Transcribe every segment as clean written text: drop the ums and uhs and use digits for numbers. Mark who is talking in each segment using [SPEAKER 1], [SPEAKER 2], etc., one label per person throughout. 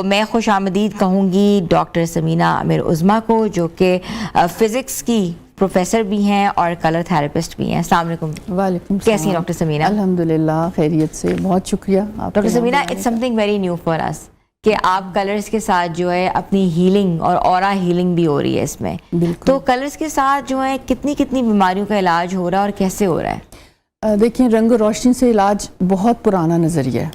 [SPEAKER 1] میں خوش آمدید کہوں گی ڈاکٹر سمینہ امیر عظمیٰ کو, جو کہ فزکس کی پروفیسر بھی ہیں اور کلر تھراپسٹ بھی ہیں. السلام علیکم.
[SPEAKER 2] وعلیکم السلام.
[SPEAKER 1] کیسی ہیں ڈاکٹر سمینہ؟
[SPEAKER 2] الحمدللہ خیریت سے, بہت شکریہ.
[SPEAKER 1] Doctor Samina, it's something very new for us کہ آپ کلرز کے ساتھ جو ہے اپنی ہیلنگ اور اورا ہیلنگ بھی ہو رہی ہے اس میں. تو کلرز کے ساتھ جو ہے کتنی بیماریوں کا علاج ہو رہا ہے اور کیسے ہو رہا ہے؟
[SPEAKER 2] دیکھیں, رنگ و روشنی سے علاج بہت پرانا نظریہ ہے.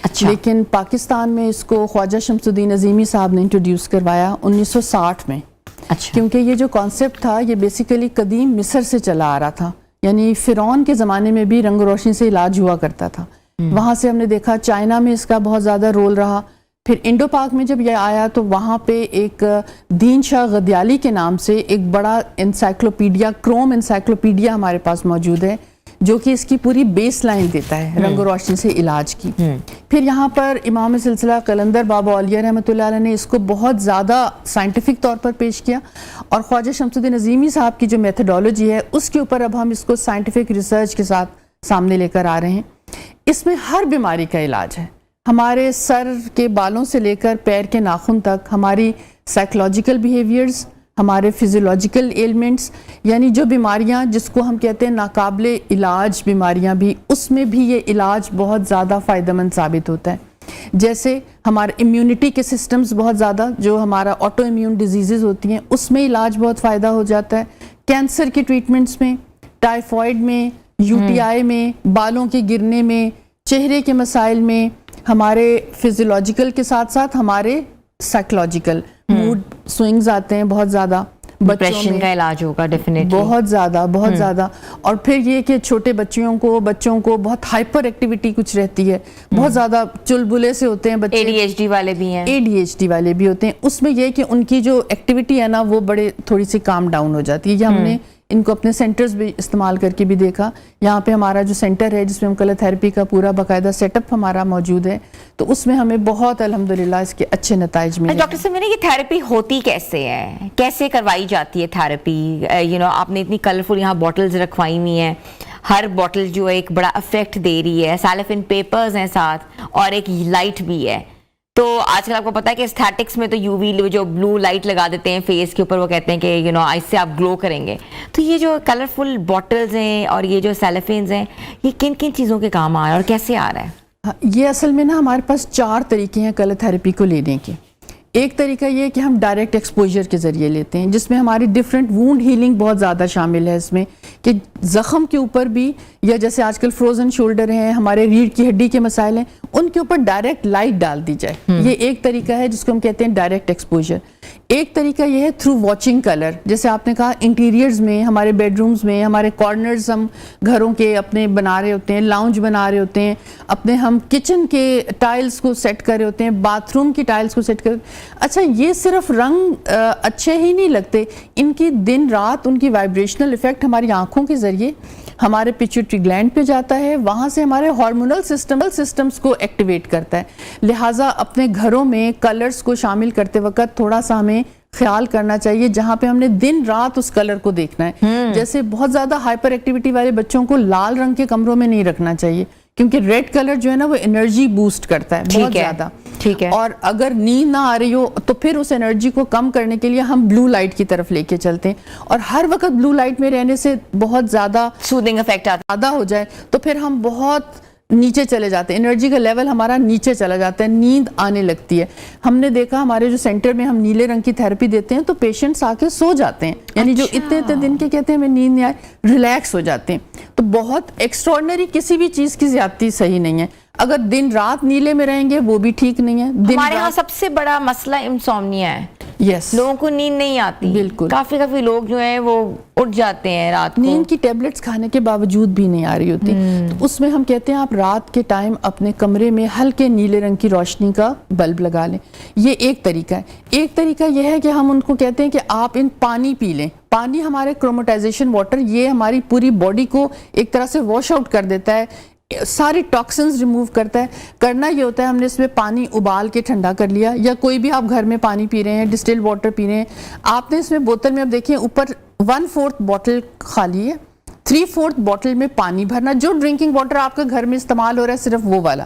[SPEAKER 1] اچھا.
[SPEAKER 2] لیکن پاکستان میں اس کو خواجہ شمس الدین عظیمی صاحب نے انٹروڈیوس کروایا 1960 میں.
[SPEAKER 1] اچھا.
[SPEAKER 2] کیونکہ یہ جو کانسیپٹ تھا یہ بیسیکلی قدیم مصر سے چلا آ رہا تھا, یعنی فرعون کے زمانے میں بھی رنگ و روشنی سے علاج ہوا کرتا تھا. وہاں سے ہم نے دیکھا چائنا میں اس کا بہت زیادہ رول رہا. پھر انڈو پاک میں جب یہ آیا تو وہاں پہ ایک دین شاہ غدیالی کے نام سے ایک بڑا انسائکلوپیڈیا, کروم انسائکلوپیڈیا ہمارے پاس موجود ہے, جو کہ اس کی پوری بیس لائن دیتا ہے رنگ و روشنی سے علاج کی. پھر یہاں پر امام سلسلہ قلندر بابا اولیاء رحمۃ اللہ علیہ نے اس کو بہت زیادہ سائنٹیفک طور پر پیش کیا, اور خواجہ شمس الدین عظیمی صاحب کی جو میتھڈولوجی ہے اس کے اوپر اب ہم اس کو سائنٹیفک ریسرچ کے ساتھ سامنے لے کر آ رہے ہیں. اس میں ہر بیماری کا علاج ہے, ہمارے سر کے بالوں سے لے کر پیر کے ناخن تک, ہماری سائیکولوجیکل بیہیویئرز, ہمارے فزیولوجیکل ایلمنٹس, یعنی جو بیماریاں جس کو ہم کہتے ہیں ناقابل علاج بیماریاں بھی, اس میں بھی یہ علاج بہت زیادہ فائدہ مند ثابت ہوتا ہے. جیسے ہمارے امیونٹی کے سسٹمز بہت زیادہ, جو ہمارا آٹو امیون ڈیزیزز ہوتی ہیں اس میں علاج بہت فائدہ ہو جاتا ہے. کینسر کے ٹریٹمنٹس میں, ٹائیفائڈ میں, یو ٹی آئی میں, بالوں کے گرنے میں, چہرے کے مسائل میں, ہمارے فزیولوجیکل کے ساتھ ساتھ ہمارے سائیکولوجیکل موڈ سوئنگز آتے ہیں بہت زیادہ.
[SPEAKER 1] ڈپریشن کا علاج ہوگا ڈیفینیٹلی
[SPEAKER 2] بہت زیادہ. اور پھر یہ کہ چھوٹے بچوں کو بہت ہائپر ایکٹیویٹی کچھ رہتی ہے, بہت زیادہ چلبلے سے ہوتے ہیں بچے,
[SPEAKER 1] اے ڈی ایچ ڈی والے بھی
[SPEAKER 2] ہوتے ہیں. اس میں یہ کہ ان کی جو ایکٹیویٹی ہے نا وہ بڑے تھوڑی سی کام ڈاؤن ہو جاتی ہے. یہ ہم نے ان کو اپنے سینٹرز بھی استعمال کر کے بھی دیکھا. یہاں پہ ہمارا جو سینٹر ہے جس میں ہم کلر تھراپی کا پورا باقاعدہ سیٹ اپ ہمارا موجود ہے, تو اس میں ہمیں بہت الحمدللہ اس کے اچھے نتائج ملے.
[SPEAKER 1] ڈاکٹر صاحب, یہ تھراپی ہوتی کیسے ہے, کیسے کروائی جاتی ہے تھراپی؟ آپ نے اتنی کلرفل یہاں بوٹلز رکھوائی ہوئی ہیں, ہر بوٹل جو ہے ایک بڑا افیکٹ دے رہی ہے, سیلوفین پیپرز ہیں ساتھ, اور ایک لائٹ بھی ہے. تو آج کل آپ کو پتا ہے کہ اسٹیٹکس میں تو یو وی جو بلو لائٹ لگا دیتے ہیں فیس کے اوپر, وہ کہتے ہیں کہ اس سے آپ گلو کریں گے. تو یہ جو کلرفل بوٹلز ہیں اور یہ جو سیلوفینز ہیں, یہ کن کن چیزوں کے کام آ رہا ہے اور کیسے آ رہا ہے؟
[SPEAKER 2] یہ اصل میں نا ہمارے پاس 4 طریقے ہیں کلر تھراپی کو لینے کے. ایک طریقہ یہ کہ ہم ڈائریکٹ ایکسپوجر کے ذریعے لیتے ہیں, جس میں ہماری ڈیفرنٹ وونڈ ہیلنگ بہت زیادہ شامل ہے. اس میں کہ زخم کے اوپر بھی, یا جیسے آج کل فروزن شولڈر ہیں, ہمارے ریڑھ کی ہڈی کے مسائل ہیں, ان کے اوپر ڈائریکٹ لائٹ ڈال دی جائے. یہ ایک طریقہ ہے جس کو ہم کہتے ہیں ڈائریکٹ ایکسپوجر. ایک طریقہ یہ ہے تھرو واچنگ کلر, جیسے آپ نے کہا انٹیریئرز میں, ہمارے بیڈ رومز میں, ہمارے کارنرز ہم گھروں کے اپنے بنا رہے ہوتے ہیں, لاؤنج بنا رہے ہوتے ہیں, اپنے ہم کچن کے ٹائلز کو سیٹ کر رہے ہوتے ہیں, باتھ روم کی ٹائلز کو سیٹ کر. اچھا, یہ صرف رنگ اچھے ہی نہیں لگتے, ان کی دن رات ان کی وائبریشنل ایفیکٹ ہماری آنکھوں کے ذریعے ہمارے پیچوٹری گلینڈ پہ جاتا ہے, وہاں سے ہمارے ہارمونل سسٹمز کو ایکٹیویٹ کرتا ہے. لہٰذا اپنے گھروں میں کلرز کو شامل کرتے وقت تھوڑا سا ہمیں خیال کرنا چاہیے جہاں پہ ہم نے دن رات اس کلر کو دیکھنا ہے. جیسے بہت زیادہ ہائپر ایکٹیویٹی والے بچوں کو لال رنگ کے کمروں میں نہیں رکھنا چاہیے, کیونکہ ریڈ کلر جو ہے نا وہ انرجی بوسٹ کرتا ہے بہت زیادہ.
[SPEAKER 1] ٹھیک ہے.
[SPEAKER 2] اور اگر نیند نہ آ رہی ہو تو پھر اس انرجی کو کم کرنے کے لیے ہم بلو لائٹ کی طرف لے کے چلتے ہیں, اور ہر وقت بلو لائٹ میں رہنے سے بہت زیادہ
[SPEAKER 1] سودنگ افیکٹ
[SPEAKER 2] زیادہ ہو جائے تو پھر ہم بہت نیچے چلے جاتے ہیں, انرجی کا لیول ہمارا نیچے چلا جاتا ہے, نیند آنے لگتی ہے. ہم نے دیکھا ہمارے جو سینٹر میں ہم نیلے رنگ کی تھراپی دیتے ہیں تو پیشنٹس آ کے سو جاتے ہیں, یعنی جو اتنے دن کے کہتے ہیں ہمیں نیند نہیں آئے, ریلیکس ہو جاتے ہیں. تو بہت ایکسٹراڈنری کسی بھی چیز کی زیادتی صحیح نہیں ہے. اگر دن رات نیلے میں رہیں گے وہ بھی ٹھیک نہیں ہے.
[SPEAKER 1] ہمارے ہاں سب سے بڑا مسئلہ انسومنیا ہے.
[SPEAKER 2] یس,
[SPEAKER 1] لوگوں کو نیند نہیں آتی.
[SPEAKER 2] بالکل,
[SPEAKER 1] کافی لوگ جو ہیں وہ اٹھ جاتے ہیں رات کو,
[SPEAKER 2] نیند کی ٹیبلٹس کھانے کے باوجود بھی نہیں آ رہی ہوتی. تو اس میں ہم کہتے ہیں آپ رات کے ٹائم اپنے کمرے میں ہلکے نیلے رنگ کی روشنی کا بلب لگا لیں. یہ ایک طریقہ ہے. ایک طریقہ یہ ہے کہ ہم ان کو کہتے ہیں کہ آپ پانی پی لیں. پانی ہمارے کروموٹائزیشن واٹر, یہ ہماری پوری باڈی کو ایک طرح سے واش آؤٹ کر دیتا ہے, ساری ٹاکسنز ریموو کرتا ہے. کرنا یہ ہوتا ہے ہم نے اس میں پانی ابال کے ٹھنڈا کر لیا, یا کوئی بھی آپ گھر میں پانی پی رہے ہیں, ڈسٹل واٹر پی رہے ہیں, آپ نے اس میں بوتل میں اب دیکھیں اوپر 1/4 بوتل خالی ہے, 3/4 بوتل میں پانی بھرنا. جو ڈرنکنگ واٹر آپ کا گھر میں استعمال ہو رہا ہے صرف وہ والا,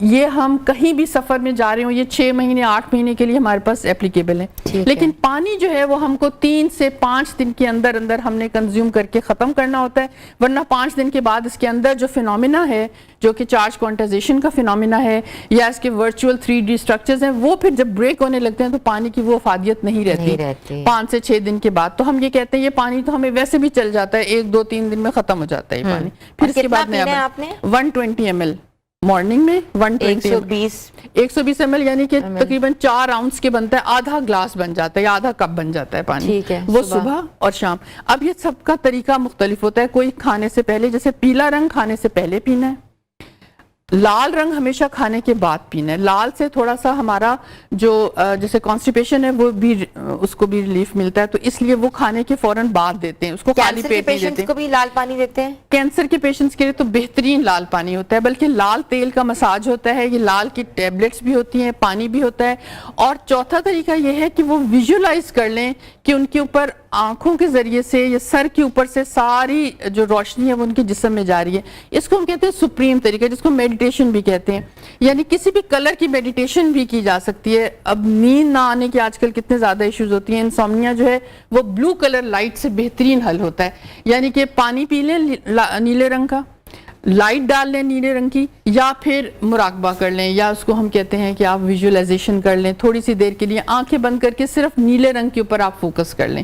[SPEAKER 2] یہ ہم کہیں بھی سفر میں جا رہے ہوں، یہ 6 مہینے 8 مہینے کے لیے ہمارے پاس اپلیکیبل ہے. لیکن پانی جو ہے وہ ہم کو 3 سے 5 دن کے اندر اندر ہم نے کنزیوم کر کے ختم کرنا ہوتا ہے، ورنہ 5 دن کے بعد اس کے اندر جو فینومینا ہے جو کہ چارج کوانٹائزیشن کا فینومینا ہے یا اس کے ورچوئل 3D اسٹرکچرز ہیں، وہ پھر جب بریک ہونے لگتے ہیں تو پانی کی وہ افادیت نہیں رہتی 5 سے 6 دن کے بعد. تو ہم یہ کہتے ہیں یہ پانی تو ہمیں ویسے بھی چل جاتا ہے، 1 2 3 دن میں ختم ہو جاتا ہے یہ پانی. پھر اس کے بعد نیا 120 ml مارننگ میں 120 ml یعنی کہ تقریباً 4 آؤنس کے بنتا ہے، آدھا گلاس بن جاتا ہے یا آدھا کپ بن جاتا ہے پانی، وہ صبح اور شام. اب یہ سب کا طریقہ مختلف ہوتا ہے. کوئی کھانے سے پہلے، جیسے پیلا رنگ کھانے سے پہلے پینا ہے، لال رنگ ہمیشہ کھانے کے بعد پینا ہے. لال سے تھوڑا سا ہمارا جو جیسے کانسٹیپیشن ہے وہ بھی اس کو بھی ریلیف ملتا ہے، تو اس لیے وہ کھانے کے فوراً بعد دیتے ہیں، اس کو خالی پیٹ نہیں دیتے.
[SPEAKER 1] کو بھی لال پانی دیتے ہیں.
[SPEAKER 2] کینسر کے پیشنٹس کے لیے تو بہترین لال پانی ہوتا ہے، بلکہ لال تیل کا مساج ہوتا ہے، یہ لال کی ٹیبلٹس بھی ہوتی ہیں، پانی بھی ہوتا ہے. اور چوتھا طریقہ یہ ہے کہ وہ ویژولائز کر لیں کہ ان کے اوپر آنکھوں کے ذریعے سے یا سر کے اوپر سے ساری جو روشنی ہے وہ ان کے جسم میں جا رہی ہے. اس کو ہم کہتے ہیں سپریم طریقہ، جس کو میڈیٹیشن بھی کہتے ہیں. یعنی کسی بھی کلر کی میڈیٹیشن بھی کی جا سکتی ہے. اب نیند نہ آنے کی آج کل کتنے زیادہ ایشوز ہوتی ہیں، انسومنیا جو ہے وہ بلو کلر لائٹ سے بہترین حل ہوتا ہے. یعنی کہ پانی پی لیں نیلے رنگ کا، لائٹ ڈال لیں نیلے رنگ کی، یا پھر مراقبہ کر لیں، یا اس کو ہم کہتے ہیں کہ آپ ویژولائزیشن کر لیں تھوڑی سی دیر کے لیے، آنکھیں بند کر کے صرف نیلے رنگ کے اوپر آپ فوکس کر لیں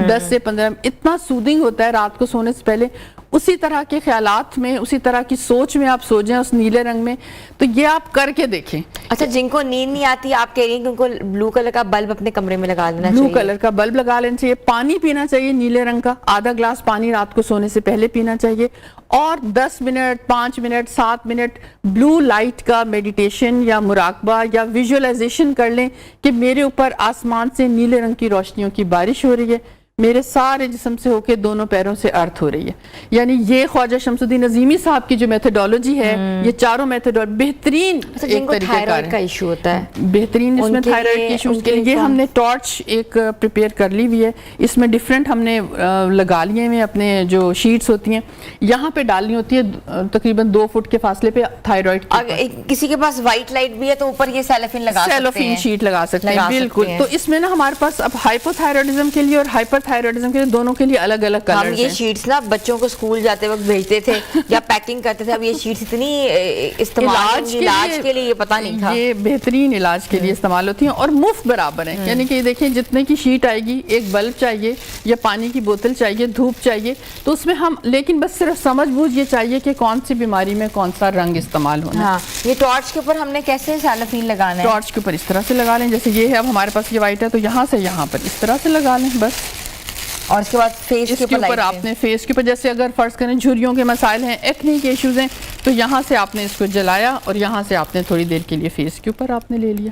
[SPEAKER 2] 10 سے 15. اتنا سودنگ ہوتا ہے رات کو سونے سے پہلے. اسی طرح کے خیالات میں، اسی طرح کی سوچ میں آپ سو جائیں اس نیلے رنگ میں. تو یہ آپ کر کے دیکھیں.
[SPEAKER 1] اچھا، جن کو نیند نہیں آتی آپ کہہ رہی ہیں کہ ان کو بلو کلر کا بلب اپنے کمرے میں لگا لینا چاہیے.
[SPEAKER 2] بلو کلر کا بلب لگا لینا چاہیے. پانی پینا چاہیے نیلے رنگ کا، آدھا گلاس پانی رات کو سونے سے پہلے پینا چاہیے. اور 10 منٹ 5 منٹ 7 منٹ بلو لائٹ کا میڈیٹیشن یا مراقبہ یا ویژولائزیشن کر لیں کہ میرے اوپر آسمان سے نیلے رنگ کی روشنیوں کی بارش ہو رہی ہے، میرے سارے جسم سے ہو کے دونوں پیروں سے ارتھ ہو رہی ہے. یعنی یہ خواجہ شمس الدین عظیمی صاحب کی جو میتھڈولوجی ہے، یہ چاروں میتھڈ بہترین ایک طریقہ کار
[SPEAKER 1] کا ایشو ہوتا ہے،
[SPEAKER 2] بہترین اس میں تھائرائڈ کے ایشوز کے لیے ہم نے ٹارچ ایک پریپیئر کر لی ہوئی ہے. اس میں ڈفرینٹ ہم نے لگا لیے ہیں اپنے جو شیٹس ہوتی ہیں، یہاں پہ ڈالنی ہوتی ہے تقریباً 2 فٹ کے فاصلے پہ تھائرائڈ.
[SPEAKER 1] کسی کے پاس وائٹ لائٹ بھی ہے تو اوپر یہ سیلوفین لگا سکتے ہیں،
[SPEAKER 2] سیلوفین شیٹ لگا سکتے ہیں. بالکل. تو اس میں نا ہمارے پاس اب ہائپو تھائرائڈزم کے لیے اور ہائپر تھائرائڈزم کے لیے دونوں کے لیے الگ الگ کلرز ہیں.
[SPEAKER 1] ہم یہ شیٹس نا بچوں کو اسکول جاتے وقت بھیجتے تھے یا پیکنگ کرتے تھے. اب یہ شیٹس اتنی استعمال علاج کے لیے یہ پتہ نہیں تھا.
[SPEAKER 2] یہ بہترین علاج کے لیے استعمال ہوتی ہیں اور مفت برابر ہیں. یعنی کہ دیکھیں جتنے کی شیٹ آئے گی، ایک بلب چاہیے یا پانی کی بوتل چاہیے، دھوپ چاہیے، تو اس میں ہم لیکن بس صرف سمجھ بوجھ یہ چاہیے کہ کون سی بیماری میں کون سا رنگ استعمال ہونا.
[SPEAKER 1] ہاں، یہ ٹارچ کے اوپر ہم نے کیسے سیلوفین لگانا ہے؟
[SPEAKER 2] ٹارچ کے اوپر اس طرح سے لگا لیں، جیسے یہ ہے اب ہمارے پاس یہ وائٹ ہے تو یہاں سے یہاں پر اس طرح سے لگا لیں بس.
[SPEAKER 1] اور اس کے بعد فیس کے اوپر
[SPEAKER 2] آپ نے فیس کے اوپر جیسے اگر فرض کریں جھریوں کے مسائل ہیں، ایکنی کے ایشوز ہیں، تو یہاں سے آپ نے اس کو جلایا اور یہاں سے آپ نے تھوڑی دیر کے لیے فیس کے اوپر آپ نے لے لیا.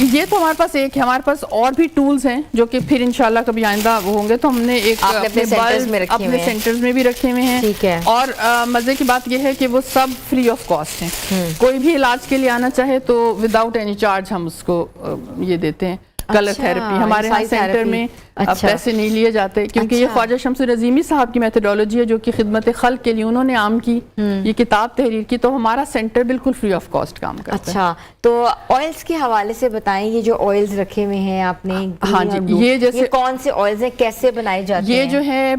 [SPEAKER 2] یہ تو ہمارے پاس ایک ہے. ہمارے پاس اور بھی ٹولز ہیں جو کہ پھر انشاءاللہ کبھی آئندہ وہ ہوں گے تو ہم نے ایک اپنے سینٹرز میں بھی رکھے ہوئے ہیں. اور مزے کی بات یہ ہے کہ وہ سب فری آف کاسٹ ہیں. کوئی بھی علاج کے لیے آنا چاہے تو وداؤٹ اینی چارج ہم اس کو یہ دیتے ہیں. کلر تھراپی ہمارے یہاں سینٹر میں پیسے نہیں لیے جاتے کیونکہ یہ خواجہ شمس العظیمی صاحب کی میتھڈولوجی ہے جو کہ خدمت خلق کے لیے انہوں نے عام کی، یہ کتاب تحریر کی، تو ہمارا سینٹر بالکل فری آف کاسٹ کام کرتا ہے.
[SPEAKER 1] اچھا، تو آئلز کے حوالے سے بتائیں، یہ جو آئلز رکھے ہوئے ہیں آپ نے،
[SPEAKER 2] ہاں جی، یہ جیسے
[SPEAKER 1] کون سے آئلز ہیں، کیسے بنائے جاتے ہیں؟
[SPEAKER 2] یہ جو ہے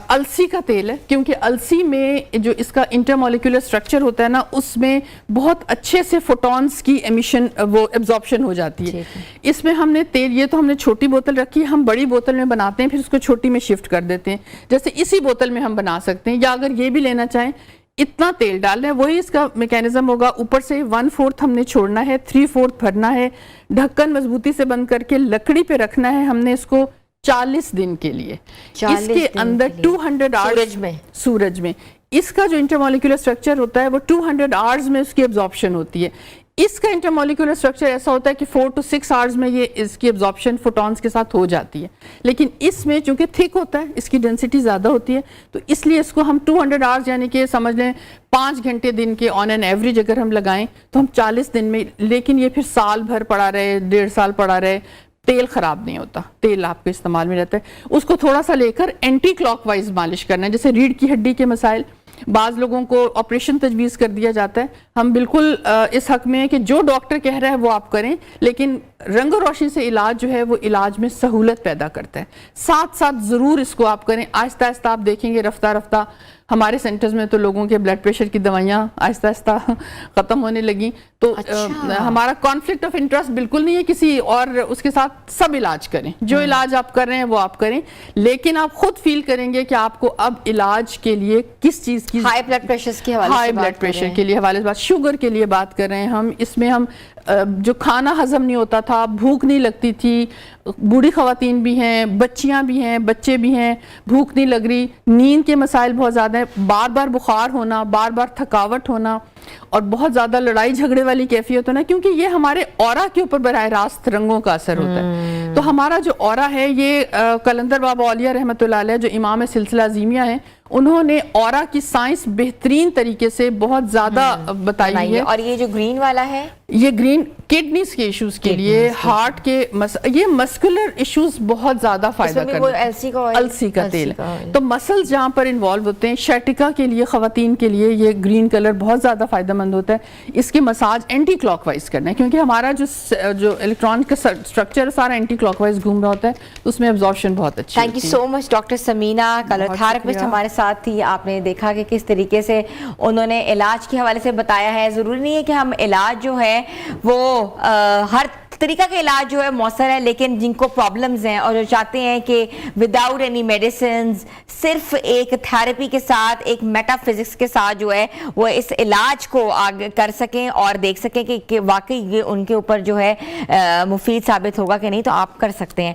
[SPEAKER 2] السی کا تیل ہے، کیونکہ السی میں جو اس کا انٹرمولیکولر اسٹرکچر ہوتا ہے نا، اس میں بہت اچھے سے فوٹونز کی ایمیشن وہ ایبزارپشن ہو جاتی ہے. اس میں ہم نے تیل، یہ تو ہم نے چھوٹی بوتل رکھی ہے، ہم بڑی بوتل میں بناتے ہیں پھر اس کو چھوٹی میں شفٹ کر دیتے ہیں. جیسے اسی بوتل میں ہم بنا سکتے ہیں، یا اگر یہ بھی لینا چاہیں اتنا تیل ڈال رہے ہیں، وہی اس کا میکینزم ہوگا. اوپر سے 1/4 ہم نے چھوڑنا ہے، 3/4 بھرنا ہے، ڈھکن مضبوطی سے بند کر کے لکڑی پہ رکھنا ہے ہم نے اس کو 40 دن کے لیے. اس کے اندر 200 آورز سورج میں اس کا جو انٹرمولیکولر اسٹرکچر ہوتا ہے وہ 200 آورز میں اس کی ایبزارپشن ہوتی ہے. اس کا انٹرمولیکولر اسٹرکچر ایسا ہوتا ہے کہ 4 to 6 آورز میں یہ اس کی ایبزارپشن فوٹونز کے ساتھ ہو جاتی ہے. لیکن اس میں چونکہ تھک ہوتا ہے، اس کی ڈینسٹی زیادہ ہوتی ہے، تو اس لیے اس کو ہم 200 آورز یعنی کہ سمجھ لیں 5 گھنٹے دن کے آن این ایوریج اگر ہم لگائیں تو ہم 40 دن میں، لیکن یہ پھر سال بھر پڑا رہے، 1.5 سال پڑا رہے، تیل خراب نہیں ہوتا، تیل آپ کے استعمال میں رہتا ہے. اس کو تھوڑا سا لے کر اینٹی کلاک وائز مالش کرنا ہے. جیسے ریڑھ کی ہڈی کے مسائل، بعض لوگوں کو آپریشن تجویز کر دیا جاتا ہے، ہم بالکل اس حق میں ہیں کہ جو ڈاکٹر کہہ رہا ہے وہ آپ کریں، لیکن رنگ و روشنی سے علاج جو ہے وہ علاج میں سہولت پیدا کرتا ہے. ساتھ ساتھ ضرور اس کو آپ کریں. آہستہ آہستہ آپ دیکھیں گے رفتہ رفتہ ہمارے سینٹرز میں تو لوگوں کے بلڈ پریشر کی دوائیاں آہستہ آہستہ ختم ہونے لگیں. تو ہمارا کانفلکٹ آف انٹرسٹ بالکل نہیں ہے کسی اور اس کے ساتھ. سب علاج کریں، جو علاج آپ کر رہے ہیں وہ آپ کریں، لیکن آپ خود فیل کریں گے کہ آپ کو اب علاج کے لیے کس چیز کی،
[SPEAKER 1] ہائی بلڈ پریشر کے حوالے سے،
[SPEAKER 2] ہائی بلڈ پریشر کے لیے حوالے سے بات، شوگر کے لیے بات کر رہے ہیں ہم. اس میں ہم جو کھانا ہضم نہیں ہوتا تھا، بھوک نہیں لگتی تھی، بوڑھی خواتین بھی ہیں، بچیاں بھی ہیں، بچے بھی ہیں، بھوک نہیں لگ رہی، نیند کے مسائل بہت زیادہ ہیں، بار بار بخار ہونا، بار بار تھکاوٹ ہونا، اور بہت زیادہ لڑائی جھگڑے والی کیفیت ہونا، کیونکہ یہ ہمارے اورا کے اوپر براہ راست رنگوں کا اثر ہوتا ہے. تو ہمارا جو اورا ہے یہ قلندر بابا اولیاء رحمۃ اللہ علیہ جو امام سلسلہ عظیمیہ ہیں، انہوں نے اورا کی سائنس بہترین طریقے سے بہت زیادہ بتائی ہے.
[SPEAKER 1] اور یہ جو گرین والا ہے،
[SPEAKER 2] یہ گرین کڈنیز کے ایشوز کے لیے، ہارٹ کے یہ مسکولر ایشوز بہت زیادہ فائدہ کرتے ہیں. السی کا تیل. تو مسلز جہاں پر انوالو ہوتے ہیں، شیٹکا کے لیے، خواتین کے لیے یہ گرین کلر بہت زیادہ فائدہ مند ہوتا ہے. اس کی مساج اینٹی کلاک وائز کرنا ہے، کیونکہ ہمارا جو الیکٹران کا اسٹرکچر سارا اینٹی کلاک وائز گھوم رہا ہوتا ہے، اس میں ابزارپشن بہت اچھی ہوتی ہے.
[SPEAKER 1] Thank you so much doctor Samina, colour therapist ہمارے ساتھ تھی. آپ نے دیکھا کہ کس طریقے سے انہوں نے علاج کے حوالے سے بتایا ہے. ضروری نہیں ہے کہ ہم علاج جو ہے وہ ہر طریقہ کا علاج جو ہے مؤثر ہے، لیکن جن کو پرابلمز ہیں اور جو چاہتے ہیں کہ وداؤٹ اینی میڈیسنز، صرف ایک تھراپی کے ساتھ، ایک میٹا فزکس کے ساتھ جو ہے وہ اس علاج کو آگے کر سکیں اور دیکھ سکیں کہ واقعی یہ ان کے اوپر جو ہے مفید ثابت ہوگا کہ نہیں، تو آپ کر سکتے ہیں.